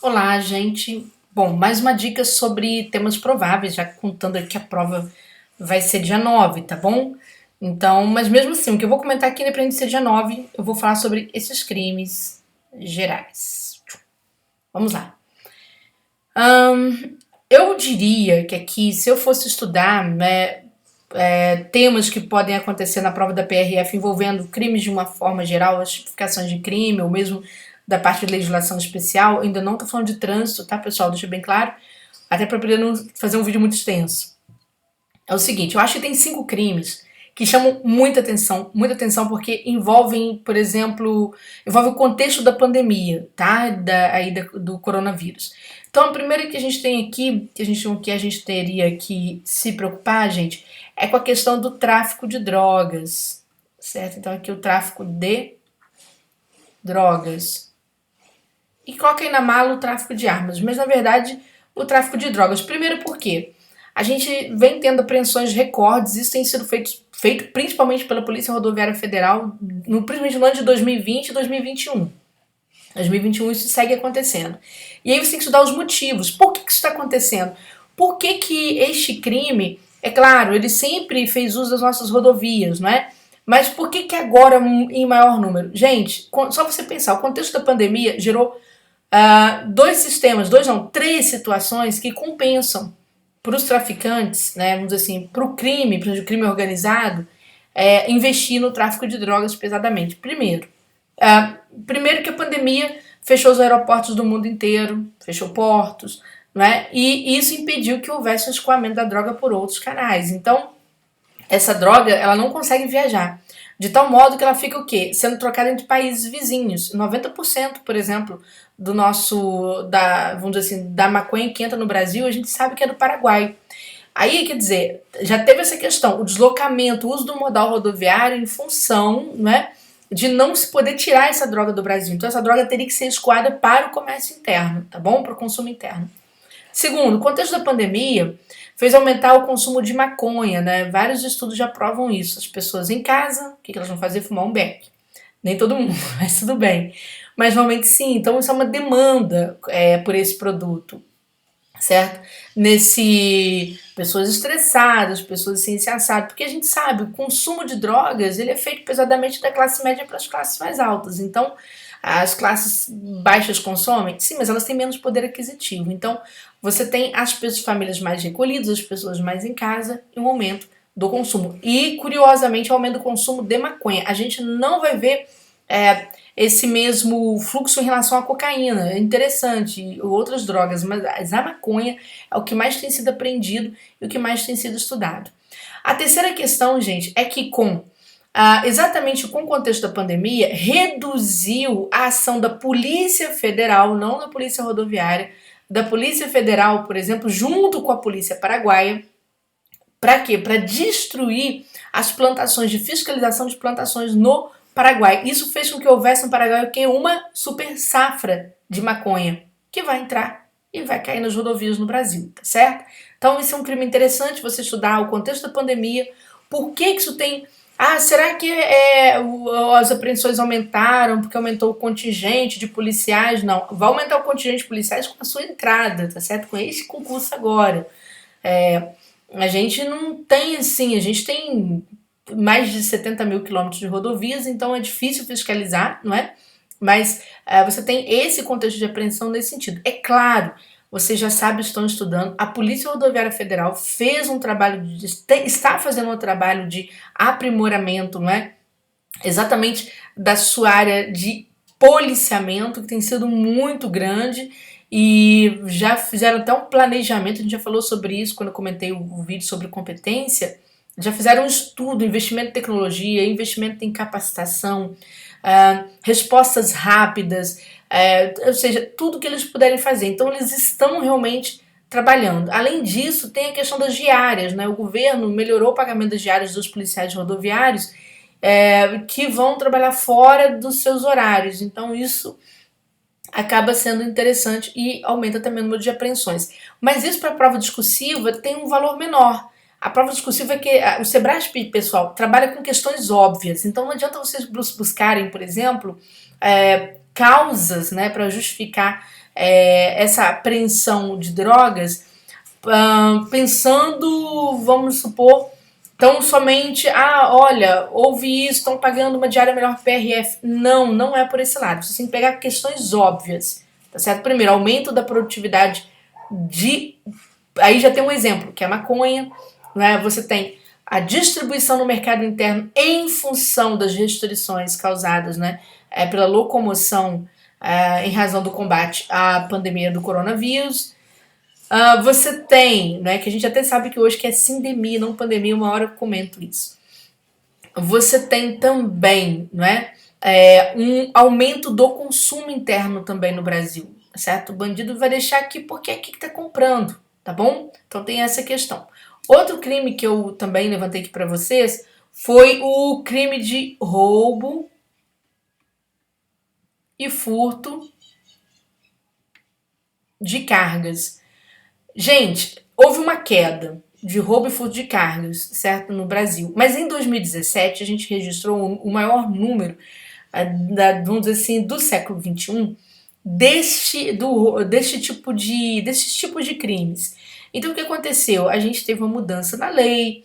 Olá, gente. Bom, mais uma dica sobre temas prováveis, já contando aqui que a prova vai ser dia 9, tá bom? Então, mas mesmo assim, o que eu vou comentar aqui, independente de ser dia 9, eu vou falar sobre esses crimes gerais. Vamos lá. Eu diria que aqui, se eu fosse estudar, né, temas que podem acontecer na prova da PRF envolvendo crimes de uma forma geral, as tipificações de crime, ou mesmo da parte de legislação especial, ainda não tô falando de trânsito, tá, pessoal? Deixa bem claro. Até para poder não fazer um vídeo muito extenso. É o seguinte, eu acho que tem 5 crimes que chamam muita atenção porque envolvem, por exemplo, envolve o contexto da pandemia, tá? Do coronavírus. Então, a primeira que a gente tem aqui, que a gente teria que se preocupar, gente, é com a questão do tráfico de drogas, certo? Então, aqui o tráfico de drogas. E coloca aí na mala o tráfico de armas, mas na verdade o tráfico de drogas. Primeiro porque a gente vem tendo apreensões recordes, isso tem sido feito principalmente pela Polícia Rodoviária Federal, principalmente no ano de 2020 e 2021. 2021 isso segue acontecendo. E aí você tem que estudar os motivos. Por que isso está acontecendo? Por que este crime, é claro, ele sempre fez uso das nossas rodovias, não é? Mas por que agora em maior número? Gente, só você pensar, o contexto da pandemia gerou três situações que compensam para os traficantes, né, vamos dizer assim, para o crime, para o crime organizado, investir no tráfico de drogas pesadamente. Primeiro que a pandemia fechou os aeroportos do mundo inteiro, fechou portos, não é? E isso impediu que houvesse o escoamento da droga por outros canais. Então, essa droga, ela não consegue viajar. De tal modo que ela fica o quê? Sendo trocada entre países vizinhos. 90%, por exemplo, vamos dizer assim, da maconha que entra no Brasil, a gente sabe que é do Paraguai. Aí, quer dizer, já teve essa questão, o deslocamento, o uso do modal rodoviário em função, né, de não se poder tirar essa droga do Brasil. Então, essa droga teria que ser escoada para o comércio interno, tá bom? Para o consumo interno. Segundo, o contexto da pandemia fez aumentar o consumo de maconha, né? Vários estudos já provam isso. As pessoas em casa, o que elas vão fazer? Fumar um beck. Nem todo mundo, mas tudo bem. Mas normalmente sim, então isso é uma demanda por esse produto, certo? Pessoas estressadas, pessoas assim, se assado, porque a gente sabe, o consumo de drogas, ele é feito pesadamente da classe média para as classes mais altas. Então, as classes baixas consomem? Sim, mas elas têm menos poder aquisitivo. Então, você tem famílias mais recolhidas, as pessoas mais em casa, e um aumento do consumo. E, curiosamente, o aumento do consumo de maconha. A gente não vai ver esse mesmo fluxo em relação à cocaína. É interessante, e outras drogas, mas a maconha é o que mais tem sido apreendido e o que mais tem sido estudado. A terceira questão, gente, é que exatamente com o contexto da pandemia, reduziu a ação da Polícia Federal, não da Polícia Rodoviária, da Polícia Federal, por exemplo, junto com a Polícia Paraguaia. Para quê? Para destruir as plantações, de fiscalização de plantações no Paraguai. Isso fez com que houvesse no Paraguai uma super safra de maconha que vai entrar e vai cair nas rodovias no Brasil, tá certo? Então isso é um crime interessante, você estudar o contexto da pandemia, por que isso tem... será que as apreensões aumentaram porque aumentou o contingente de policiais? Não, vai aumentar o contingente de policiais com a sua entrada, tá certo? Com esse concurso agora. A gente não tem assim, a gente tem mais de 70 mil quilômetros de rodovias, então é difícil fiscalizar, não é? Mas você tem esse contexto de apreensão nesse sentido. É claro, vocês já sabem, estão estudando, a Polícia Rodoviária Federal fez um trabalho, está fazendo um trabalho de aprimoramento, não é? Exatamente da sua área de policiamento, que tem sido muito grande, e já fizeram até um planejamento, a gente já falou sobre isso quando eu comentei o vídeo sobre competência, já fizeram um estudo, investimento em tecnologia, investimento em capacitação, respostas rápidas, ou seja, tudo que eles puderem fazer. Então eles estão realmente trabalhando. Além disso, tem a questão das diárias, né? O governo melhorou o pagamento das diárias dos policiais rodoviários que vão trabalhar fora dos seus horários. Então isso acaba sendo interessante e aumenta também o número de apreensões. Mas isso para a prova discursiva tem um valor menor. A prova discursiva é que o Sebrasp, pessoal, trabalha com questões óbvias. Então não adianta vocês buscarem, por exemplo, causas, né, para justificar essa apreensão de drogas, pensando, vamos supor, então somente, olha, houve isso, estão pagando uma diária melhor que PRF. Não, não é por esse lado. Você tem que pegar questões óbvias, tá certo? Primeiro, aumento da produtividade aí já tem um exemplo, que é a maconha, né? Você tem a distribuição no mercado interno em função das restrições causadas, né, pela locomoção em razão do combate à pandemia do coronavírus. Você tem, né, que a gente até sabe que hoje que é sindemia, não pandemia, uma hora eu comento isso. Você tem também, né, um aumento do consumo interno também no Brasil, certo? O bandido vai deixar aqui porque é aqui que tá comprando, tá bom? Então tem essa questão. Outro crime que eu também levantei aqui para vocês foi o crime de roubo e furto de cargas. Gente, houve uma queda de roubo e furto de cargas, certo, no Brasil. Mas em 2017 a gente registrou o maior número, vamos dizer assim, do século XXI, desses tipos de crimes. Então o que aconteceu? A gente teve uma mudança na lei,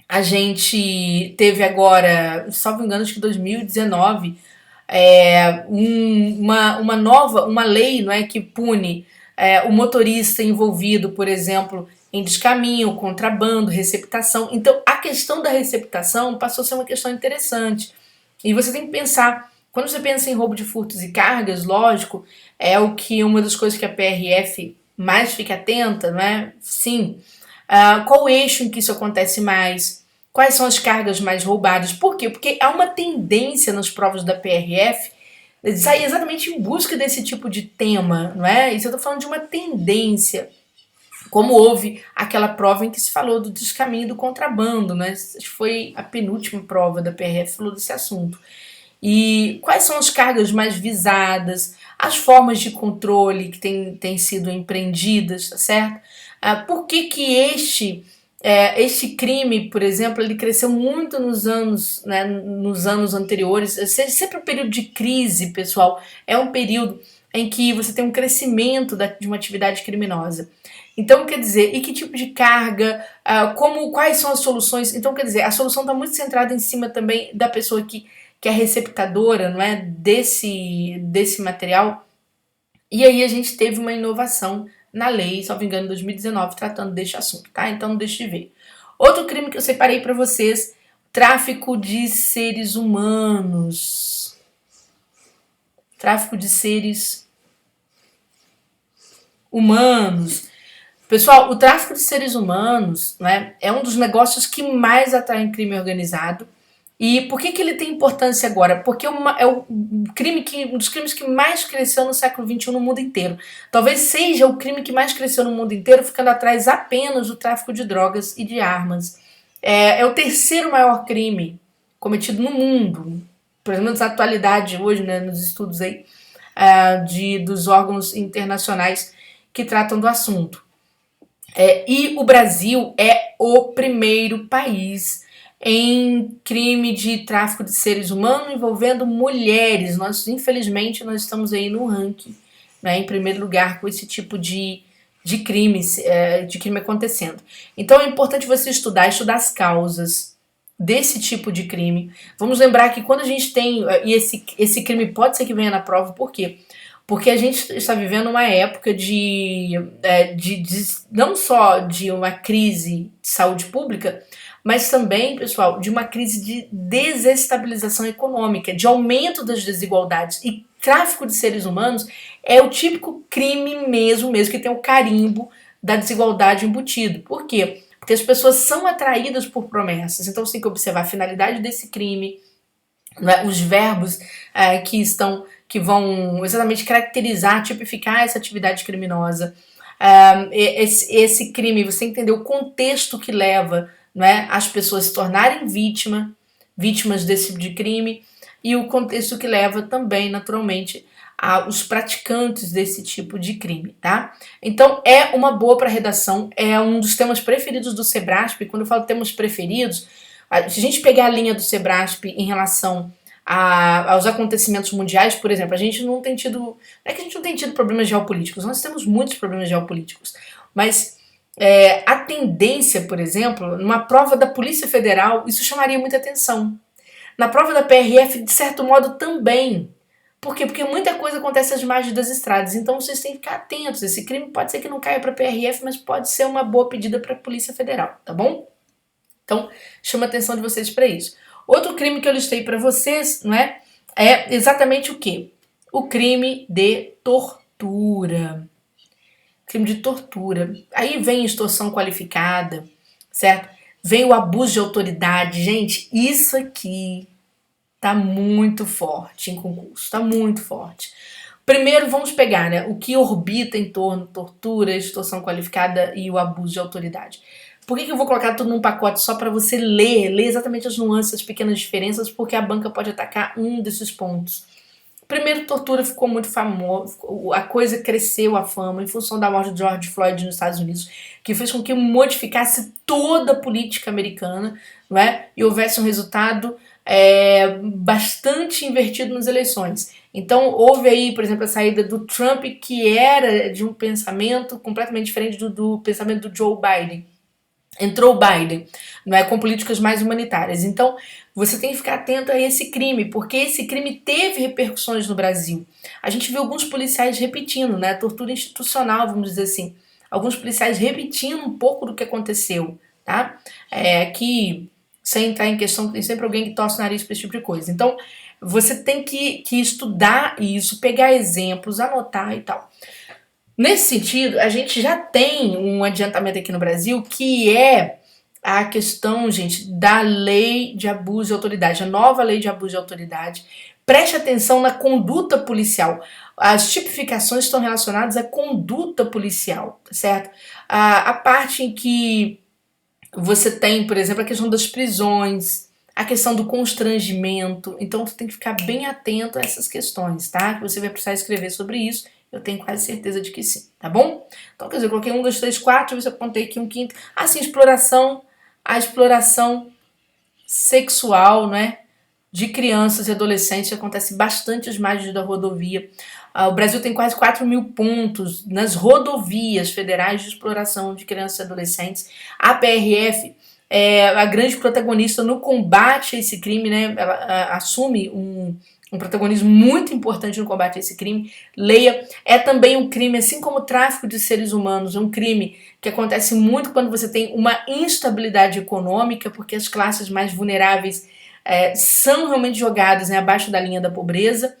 a gente teve agora, salvo engano, acho que 2019, uma lei, não é, que pune o motorista envolvido, por exemplo, em descaminho, contrabando, receptação. Então, a questão da receptação passou a ser uma questão interessante. E você tem que pensar, quando você pensa em roubo de furtos e cargas, lógico, é o que uma das coisas que a PRF mais fica atenta, não é? Sim. Qual o eixo em que isso acontece mais? Quais são as cargas mais roubadas? Por quê? Porque há uma tendência nas provas da PRF de sair exatamente em busca desse tipo de tema, não é? Isso eu estou falando de uma tendência, como houve aquela prova em que se falou do descaminho do contrabando, né? Foi a penúltima prova da PRF que falou desse assunto. E quais são as cargas mais visadas, as formas de controle que têm sido empreendidas, tá certo? Por que este crime, por exemplo, ele cresceu muito nos anos, né, nos anos anteriores? Sempre um período de crise, pessoal, é um período em que você tem um crescimento de uma atividade criminosa. Então, quer dizer, e que tipo de carga, quais são as soluções? Então, quer dizer, a solução está muito centrada em cima também da pessoa que é receptadora, não é, desse material. E aí a gente teve uma inovação na lei, salvo engano, em 2019, tratando deste assunto, tá? Então não deixe de ver. Outro crime que eu separei para vocês, tráfico de seres humanos. Tráfico de seres humanos. Pessoal, o tráfico de seres humanos, né, é um dos negócios que mais atraem crime organizado. E por que ele tem importância agora? Porque é um dos crimes que mais cresceu no século XXI no mundo inteiro. Talvez seja o crime que mais cresceu no mundo inteiro, ficando atrás apenas do tráfico de drogas e de armas. É o terceiro maior crime cometido no mundo, pelo menos na atualidade hoje, né, nos estudos aí, dos órgãos internacionais que tratam do assunto. E o Brasil é o primeiro país em crime de tráfico de seres humanos envolvendo mulheres. Infelizmente, nós estamos aí no ranking, né, em primeiro lugar com esse tipo de crime acontecendo. Então é importante você estudar as causas desse tipo de crime. Vamos lembrar que quando a gente tem, e esse crime pode ser que venha na prova, por quê? Porque a gente está vivendo uma época de não só de uma crise de saúde pública, mas também, pessoal, de uma crise de desestabilização econômica, de aumento das desigualdades. E tráfico de seres humanos é o típico crime mesmo que tem o carimbo da desigualdade embutido. Por quê? Porque as pessoas são atraídas por promessas. Então você tem que observar a finalidade desse crime, né, os verbos que vão exatamente caracterizar, tipificar essa atividade criminosa. Esse crime, você entender o contexto que leva, né, as pessoas se tornarem vítimas desse tipo de crime, e o contexto que leva também, naturalmente, aos praticantes desse tipo de crime, tá? Então, é uma boa para redação, é um dos temas preferidos do Sebrasp. Quando eu falo temas preferidos, se a gente pegar a linha do Sebrasp em relação aos acontecimentos mundiais, por exemplo, a gente não tem tido, não é que a gente não tem tido problemas geopolíticos, nós temos muitos problemas geopolíticos, mas a tendência, por exemplo, numa prova da Polícia Federal, isso chamaria muita atenção. Na prova da PRF, de certo modo, também. Por quê? Porque muita coisa acontece às margens das estradas, então vocês têm que ficar atentos. Esse crime pode ser que não caia para a PRF, mas pode ser uma boa pedida para a Polícia Federal, tá bom? Então, chama a atenção de vocês para isso. Outro crime que eu listei para vocês, não é? É exatamente o quê? O crime de tortura. Crime de tortura. Aí vem extorsão qualificada, certo? Vem o abuso de autoridade. Gente, isso aqui tá muito forte em concurso, tá muito forte. Primeiro vamos pegar, né, o que orbita em torno tortura, extorsão qualificada e o abuso de autoridade. Por que eu vou colocar tudo num pacote só para você ler exatamente as nuances, as pequenas diferenças, porque a banca pode atacar um desses pontos. Primeiro, tortura ficou muito famosa, a coisa cresceu a fama em função da morte de George Floyd nos Estados Unidos, que fez com que modificasse toda a política americana, não é? E houvesse um resultado bastante invertido nas eleições. Então houve aí, por exemplo, a saída do Trump, que era de um pensamento completamente diferente do pensamento do Joe Biden. Entrou o Biden, não é, com políticas mais humanitárias. Então, você tem que ficar atento a esse crime, porque esse crime teve repercussões no Brasil. A gente viu alguns policiais repetindo, né, tortura institucional, vamos dizer assim. Alguns policiais repetindo um pouco do que aconteceu, tá? Que, sem entrar em questão, tem sempre alguém que torce o nariz para esse tipo de coisa. Então, você tem que estudar isso, pegar exemplos, anotar e tal. Nesse sentido, a gente já tem um adiantamento aqui no Brasil que é a questão, gente, da lei de abuso de autoridade, a nova lei de abuso de autoridade. Preste atenção na conduta policial. As tipificações estão relacionadas à conduta policial, certo? A parte em que você tem, por exemplo, a questão das prisões, a questão do constrangimento. Então, você tem que ficar bem atento a essas questões, tá? Que você vai precisar escrever sobre isso. Eu tenho quase certeza de que sim, tá bom? Então, quer dizer, eu coloquei 1, 2, 3, 4, deixa eu ver se eu apontei aqui um quinto. Assim, a exploração sexual, né, de crianças e adolescentes, que acontece bastante às margens da rodovia. O Brasil tem quase 4.000 pontos nas rodovias federais de exploração de crianças e adolescentes. A PRF é a grande protagonista no combate a esse crime, né? Ela assume um protagonismo muito importante no combate a esse crime. Leia, é também um crime, assim como o tráfico de seres humanos, um crime que acontece muito quando você tem uma instabilidade econômica, porque as classes mais vulneráveis são realmente jogadas, né, abaixo da linha da pobreza.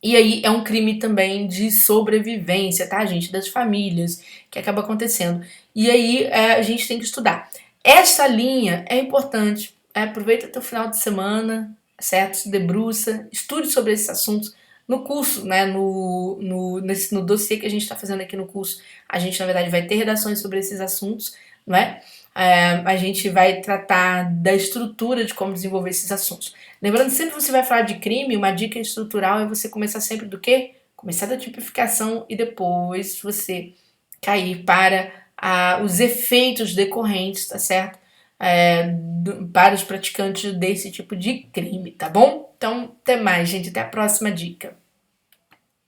E aí é um crime também de sobrevivência, tá, gente? Das famílias, que acaba acontecendo. E aí a gente tem que estudar. Essa linha é importante. Aproveita até o final de semana, certo? Se debruça, estude sobre esses assuntos no curso, né? No dossiê que a gente está fazendo aqui no curso. A gente, na verdade, vai ter redações sobre esses assuntos, não é? A gente vai tratar da estrutura de como desenvolver esses assuntos. Lembrando, sempre que você vai falar de crime, uma dica estrutural é você começar sempre do quê? Começar da tipificação e depois você cair para os efeitos decorrentes, tá certo? Para os praticantes desse tipo de crime, tá bom? Então, até mais, gente. Até a próxima dica.